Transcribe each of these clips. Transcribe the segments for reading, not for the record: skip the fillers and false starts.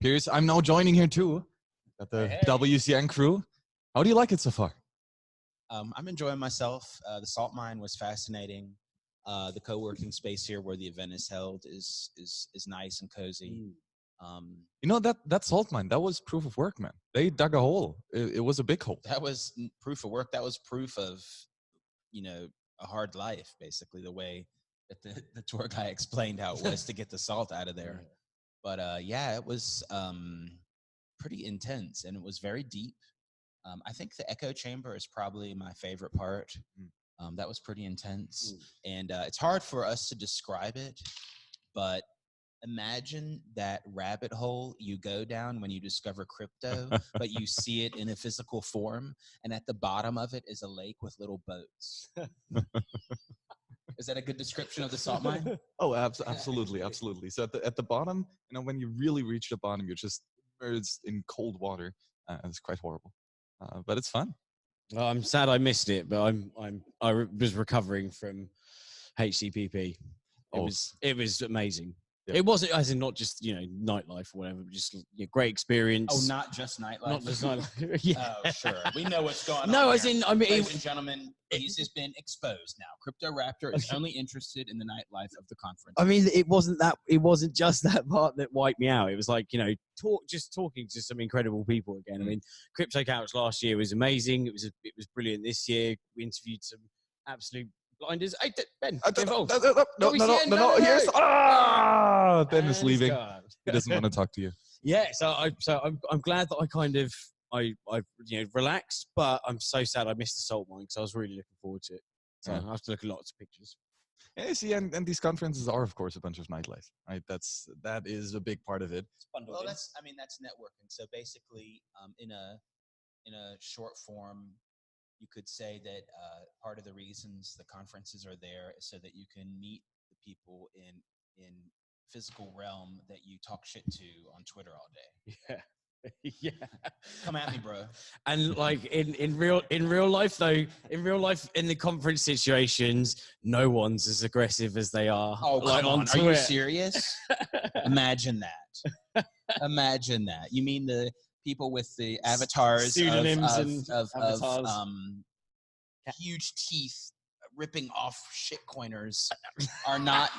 Piers, I'm now joining here too. Got the WCN crew. How do you like it so far? I'm enjoying myself. The salt mine was fascinating. The co-working space here where the event is held is nice and cozy. You know, that salt mine, that was proof of work, man. They dug a hole. It was a big hole. That was proof of work. That was proof of, you know, a hard life, basically, the way that the tour guy explained how it was to get the salt out of there. But yeah, it was pretty intense, and it was very deep. I think the echo chamber is probably my favorite part. That was pretty intense. And it's hard for us to describe it, but imagine that rabbit hole you go down when you discover crypto, but you see it in a physical form, and at the bottom of it is a lake with little boats. Is that a good description of the salt mine? Oh, absolutely, absolutely. So at the bottom, you know, when you really reach the bottom, you're just immersed in cold water. It's quite horrible, but it's fun. Well, I'm sad I missed it, but I was recovering from HCPP. It was amazing. Yeah. It wasn't, as in not just, you know, nightlife or whatever, but just great experience. Oh, not just nightlife? Not just nightlife. Yeah. Oh, sure. We know what's going on. No, as in, I mean, ladies and gentlemen, he's has been exposed now. Crypto Raptor is only interested in the nightlife of the conference. I mean, it wasn't just that part that wiped me out. It was like, you know, talking to some incredible people again. I mean, Crypto Couch last year was amazing. It was brilliant this year. We interviewed some absolute blinders. Hey, Ben, get involved. No. Here's Ben is leaving. He doesn't want to talk to you. Yeah, so I'm glad that I kind of I relaxed, but I'm so sad I missed the salt mine because I was really looking forward to it. So I have to look at lots of pictures. Yeah, see, and these conferences are, of course, a bunch of nightlife, right? That is a big part of it. Well, that's networking. So basically, in a short form, you could say that part of the reasons the conferences are there is so that you can meet the people in physical realm that you talk shit to on Twitter all day. Yeah. Yeah. Come at me, bro. And like in real life though, in the conference situations, no one's as aggressive as they are. Oh, like, come on. Are you serious? Imagine that. Imagine that. You mean the people with the avatars, pseudonyms of avatars. Huge teeth ripping off shitcoiners are not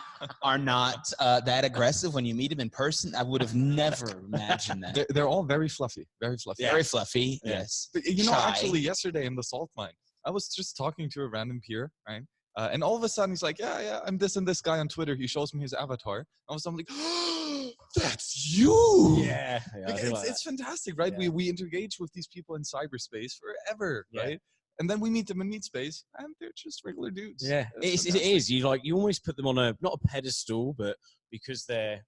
that aggressive when you meet them in person? I would have never imagined that. They're all very fluffy, very fluffy. Very fluffy, yes. But, you know, actually yesterday in the salt mine, I was just talking to a random peer, right? And all of a sudden he's like, yeah, I'm this and this guy on Twitter. He shows me his avatar. All of a sudden I'm like, oh, that's you. Yeah. It's fantastic, right? Yeah. We engage with these people in cyberspace forever, right? And then we meet them in meet space, and they're just regular dudes. Yeah, it is. You almost put them on not a pedestal, but because they're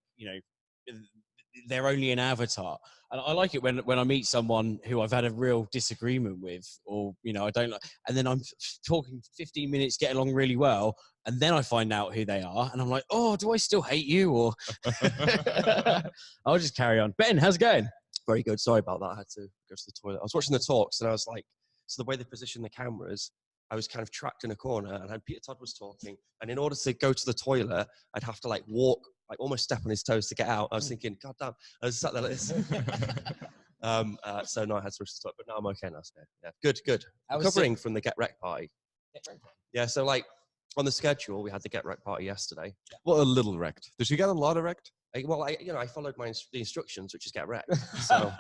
only an avatar. And I like it when I meet someone who I've had a real disagreement with, or I don't like, and then I'm talking 15 minutes, get along really well, and then I find out who they are, and I'm like, oh, do I still hate you? Or I'll just carry on. Ben, how's it going? Very good. Sorry about that. I had to go to the toilet. I was watching the talks, and I was like. So the way they position the cameras, I was kind of trapped in a corner, and Peter Todd was talking. And in order to go to the toilet, I'd have to like walk, like almost step on his toes to get out. I was thinking, God damn, I was sat there like this. So no, I had to rush to talk, but now I'm okay now. So yeah, good. Recovering from the Get Wrecked party. Yeah, so like on the schedule, we had the Get Wrecked party yesterday. Well, a little wrecked. Did you get a lot of wrecked? I followed the instructions, which is get wrecked. So,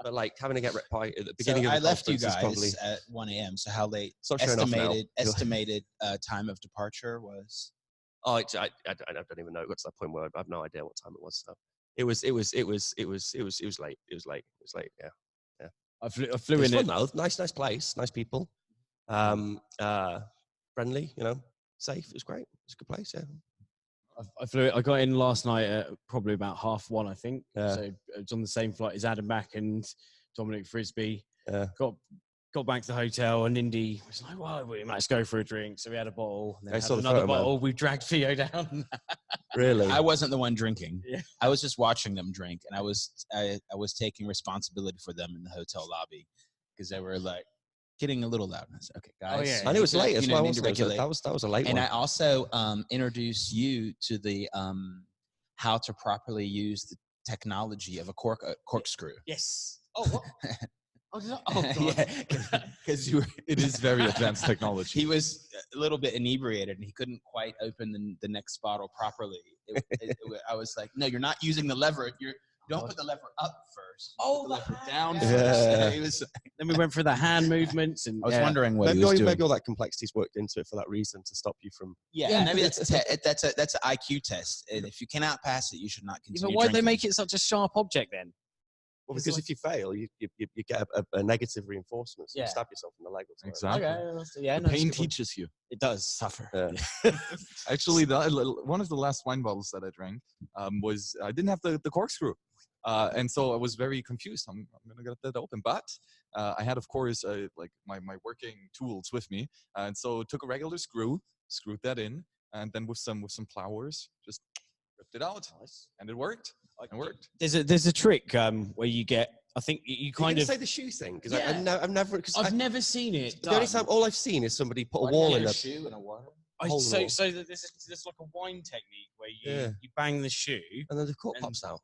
but like having a Get Wrecked party at the beginning of the conference. I left you guys at 1 a.m. So how late? Estimated time of departure was? Oh, I don't even know. It got to that point where I have no idea what time it was. So it was late. It was late. Yeah. I flew in. Fun though. Nice place. Nice people. Friendly. Safe. It was great. It's a good place. Yeah. I got in last night at probably about 1:30, I think. So it was on the same flight as Adam Back and Dominic Frisby. Got back to the hotel, and Indy was like, well, let's go for a drink. So we had a bottle. And then had another bottle. We dragged Theo down. Really? I wasn't the one drinking. Yeah. I was just watching them drink, and I was taking responsibility for them in the hotel lobby because they were like, getting a little loud. I said, okay, guys. Oh, yeah. And it was late as well. That was a late one. And I also introduced you to the how to properly use the technology of a corkscrew. Yes. Oh, what? Oh, God. Yeah, because It is very advanced technology. he was a little bit inebriated and he couldn't quite open the next bottle properly. I was like, no, you're not using the lever. You don't put the lever up first. Oh, put the lever down yeah. first. Yeah. It was, Then we went through the hand movements, and I was wondering what he Maybe, was doing. maybe all that complexity's worked into it for that reason, to stop you from. Yeah, maybe that's an IQ test, and if you cannot pass it, you should not Yeah, continue. but why'd they drinking. make it such a sharp object then? Well, It's because like- if you fail, you get a negative reinforcement. So Yeah. you stab yourself in the leg or something. Exactly. Yeah, The pain teaches you. It does suffer. Yeah. Actually, one of the last wine bottles that I drank was I didn't have the corkscrew, and so I was very confused. I'm gonna get that open, but I had, of course, like my working tools with me, and so took a regular screw, screwed that in, and then with some pliers, just ripped it out, and it worked. It worked. There's a trick where you get. I think you Can kind you of. say the shoe thing? Because Yeah. I've never. Cause I've never seen it. the only done. time, all I've seen is somebody put a Why do you wall have in a a. shoe and a water. hole in the wall. So there's like a wine technique where Yeah. you bang the shoe. And then the cork and pops out.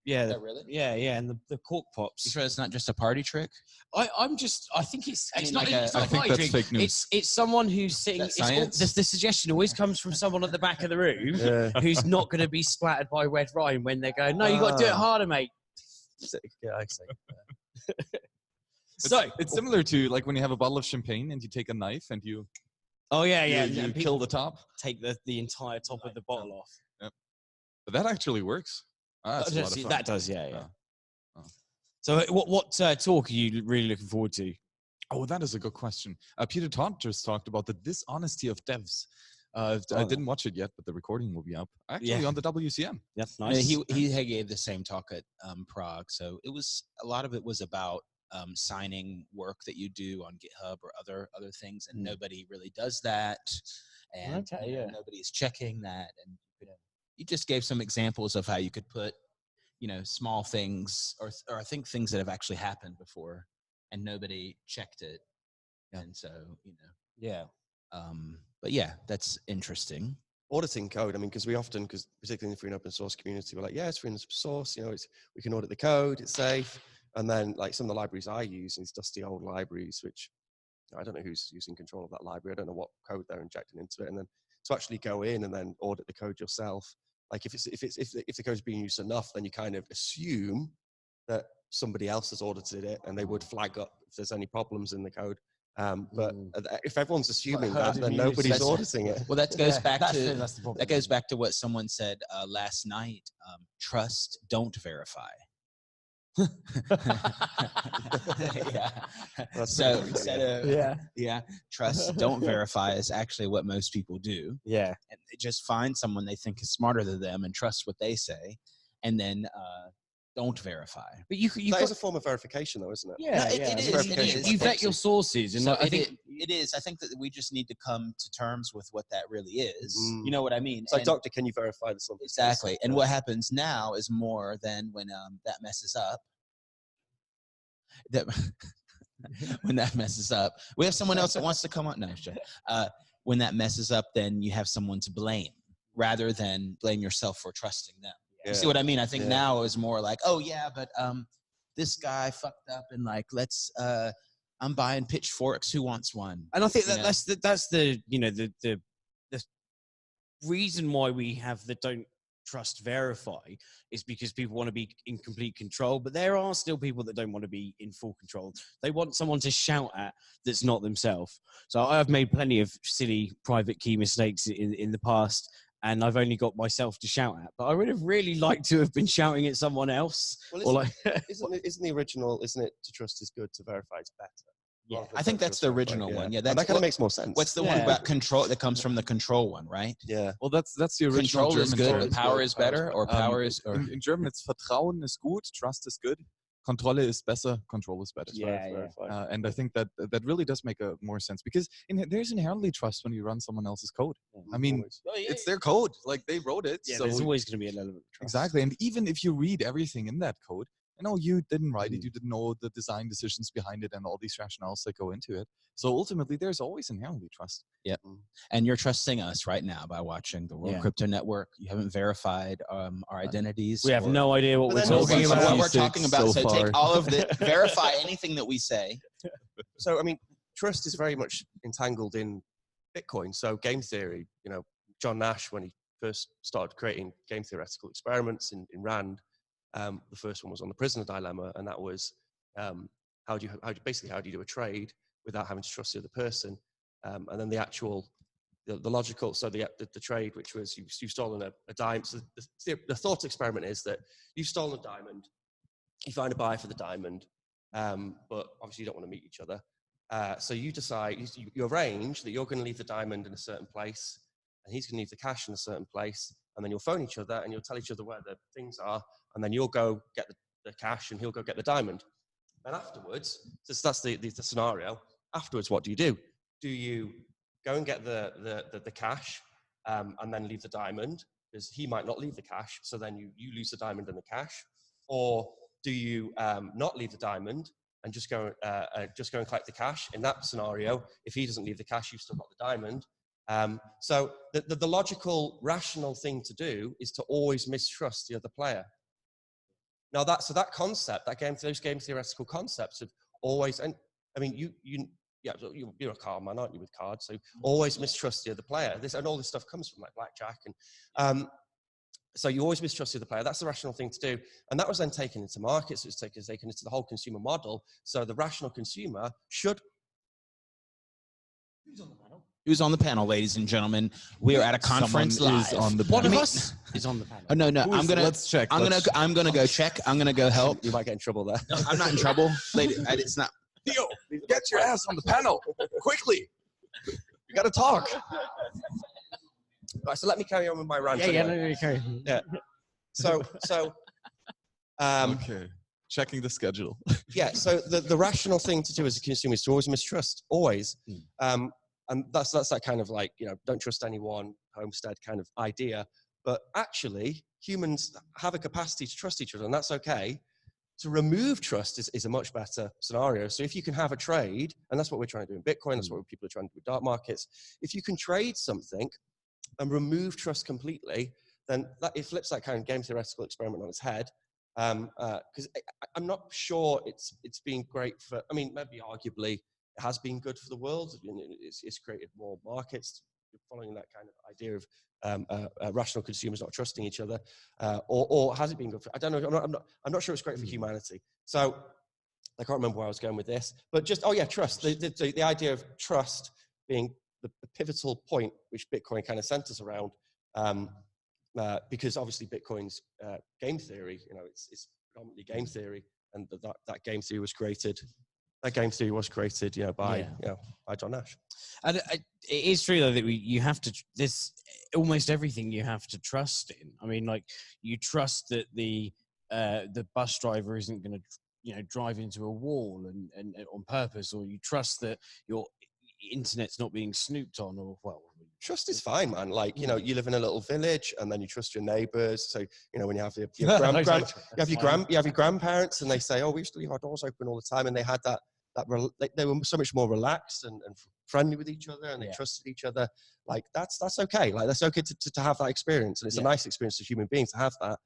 Yeah, Is that really? yeah, and the cork You pops. sure it's not just a party trick? I think it's mean, not. like It's a- not I think a that's trick. fake news. It's someone who's sitting. that It's all, science? the suggestion always comes from someone at the back of the room Yeah. who's not going to be splattered by red wine when they go. No, you got to do it harder, mate. Yeah, I see. So It's similar to like when you have a bottle of champagne and you take a knife and you oh yeah, yeah. you and kill people the top. take the entire top of the bottle off. But that actually works. That's a lot of fun. That does, yeah. Oh. So what talk are you really looking forward to? Oh, that is a good question. Peter Todd just talked about the dishonesty of devs. I didn't watch it yet, but the recording will be up actually Yeah. on the WCM. That's Yeah, nice. he gave the same talk at Prague, so it was a lot of it was about signing work that you do on GitHub or other things, and nobody really does that, and Okay, you know, yeah. nobody is checking that, and you just gave some examples of how you could put, you know, small things or I think things that have actually happened before, and nobody checked it, and so you know, yeah. but yeah, that's interesting. Auditing code. I mean, because particularly in the free and open source community, we're like, yeah, it's free and open source. You know, we can audit the code. It's safe. And then, like some of the libraries I use, these dusty old libraries, which I don't know who's using control of that library. I don't know what code they're injecting into it. And then to actually go in and then audit the code yourself, like if the code's being used enough, then you kind of assume that somebody else has audited it, and they would flag up if there's any problems in the code. But if everyone's assuming that, then nobody's auditing it. Well, that goes back that's to the problem. that goes back to what someone said last night. Trust, don't verify. Yeah. That's So pretty instead funny. of trust, don't verify is actually what most people do, Yeah. and they just find someone they think is smarter than them and trust what they say, and then don't verify. But you That is a form of verification, though, isn't it? yeah, No, it yeah. is, verification it by You vet proxy. your sources, and So I think it is. I think that we just need to come to terms with what that really is. Mm. You know what I mean? It's like, And- doctor, can you verify this? Exactly. And what happens now is more than when that messes up. That when that messes up, we have someone else that wants to come on. No, sure. When that messes up, then you have someone to blame rather than blame yourself for trusting them. You see what I mean? I think Yeah. now is more like, oh yeah, but this guy fucked up, and like I'm buying pitchforks. Who wants one? And I think You that know? that's the you know the reason why we have the don't trust verify is because people want to be in complete control, but there are still people that don't want to be in full control. They want someone to shout at that's not themselves. So I've made plenty of silly private key mistakes in the past, and I've only got myself to shout at, but I would have really liked to have been shouting at someone else. Well, Or like isn't the original? Isn't it to trust is good, to verify is better? Yeah. Rather than I think don't that's trust, the verify, original one. Yeah, And that's that kind of makes more sense. What's the one Yeah. about control that comes from the control one, right? Yeah. Well, that's the original Control is German good, term. but power is better, or power is. Or, In German, it's Vertrauen ist gut, trust is good, Kontrolle ist besser, control is better. Yeah. And I think that really does make more sense, because there's inherently trust when you run someone else's code. I mean, Always. it's their code, like they wrote it. Yeah, so there's always going to be an element of trust. exactly. And even if you read everything in that code, I know you didn't write it, you didn't know the design decisions behind it and all these rationales that go into it. So ultimately, there's always inherently trust. Yep. And you're trusting us right now by watching the World Crypto Network. You haven't verified our identities. We have no idea what we're talking about. What we're talking about. So far. take all of the, verify anything that we say. So, I mean, trust is very much entangled in Bitcoin. So game theory, John Nash, when he first started creating game theoretical experiments in RAND, the first one was on the prisoner dilemma, and that was how do you do a trade without having to trust the other person, and then the logical, so the trade, which was you've stolen a diamond. So the thought experiment is that you've stolen a diamond, you find a buyer for the diamond, but obviously you don't want to meet each other. So you decide, you arrange that you're going to leave the diamond in a certain place, and he's going to leave the cash in a certain place, and then you'll phone each other and you'll tell each other where the things are, and then you'll go get the cash and he'll go get the diamond. And afterwards, so that's the scenario. Afterwards, what do? Do you go and get the cash and then leave the diamond? Because he might not leave the cash, so then you lose the diamond and the cash. Or do you not leave the diamond and just go and collect the cash? In that scenario, if he doesn't leave the cash, you've still got the diamond. So the logical, rational thing to do is to always mistrust the other player. Now that concept, those game theoretical concepts have always, and I mean, you're a card man, aren't you, with cards? So always mistrust the other player. And all this stuff comes from like blackjack, and so you always mistrust the other player. That's the rational thing to do, and that was then taken into markets. It was taken into the whole consumer model. So the rational consumer should. Who's on the panel, ladies and gentlemen? We are at a conference live. On the One panel. of us is on the panel. Oh, no. Let's check. I'm gonna go check. I'm gonna go help. You might get in trouble there. No, I'm not in trouble, lady. It's not. Theo, get your ass on the panel quickly. You got to talk. Right, so let me carry on with my rant. Yeah. So Okay. Checking the schedule. yeah. So the rational thing to do as a consumer is to always mistrust, always. And that's that kind of like, don't trust anyone, homestead kind of idea. But actually, humans have a capacity to trust each other, and that's okay. To remove trust is a much better scenario. So if you can have a trade, and that's what we're trying to do in Bitcoin, that's what people are trying to do with dark markets. If you can trade something and remove trust completely, then it flips that kind of game theoretical experiment on its head. Because I'm not sure it's been great for, I mean, maybe arguably it has been good for the world. It's created more markets following that kind of idea of rational consumers not trusting each other, or has it been good for? I don't know. I'm not sure it's great for humanity. So I can't remember where I was going with this, but just trust. The idea of trust being the pivotal point which Bitcoin kind of centers around, because obviously Bitcoin's game theory, it's predominantly game theory, and that game theory was created. That game theory was created, by John Nash. And it is true though that you have to. There's almost everything you have to trust in. I mean, like you trust that the bus driver isn't going to, drive into a wall and on purpose, or you trust that your internet's not being snooped on, or Trust is fine, man. Like, you live in a little village, and then you trust your neighbors. So, when you have your grandparents, and they say, "Oh, we used to leave our doors open all the time," and they had they were so much more relaxed and friendly with each other, and they trusted each other. Like that's okay. Like that's okay to have that experience, and it's a nice experience as human beings to have that.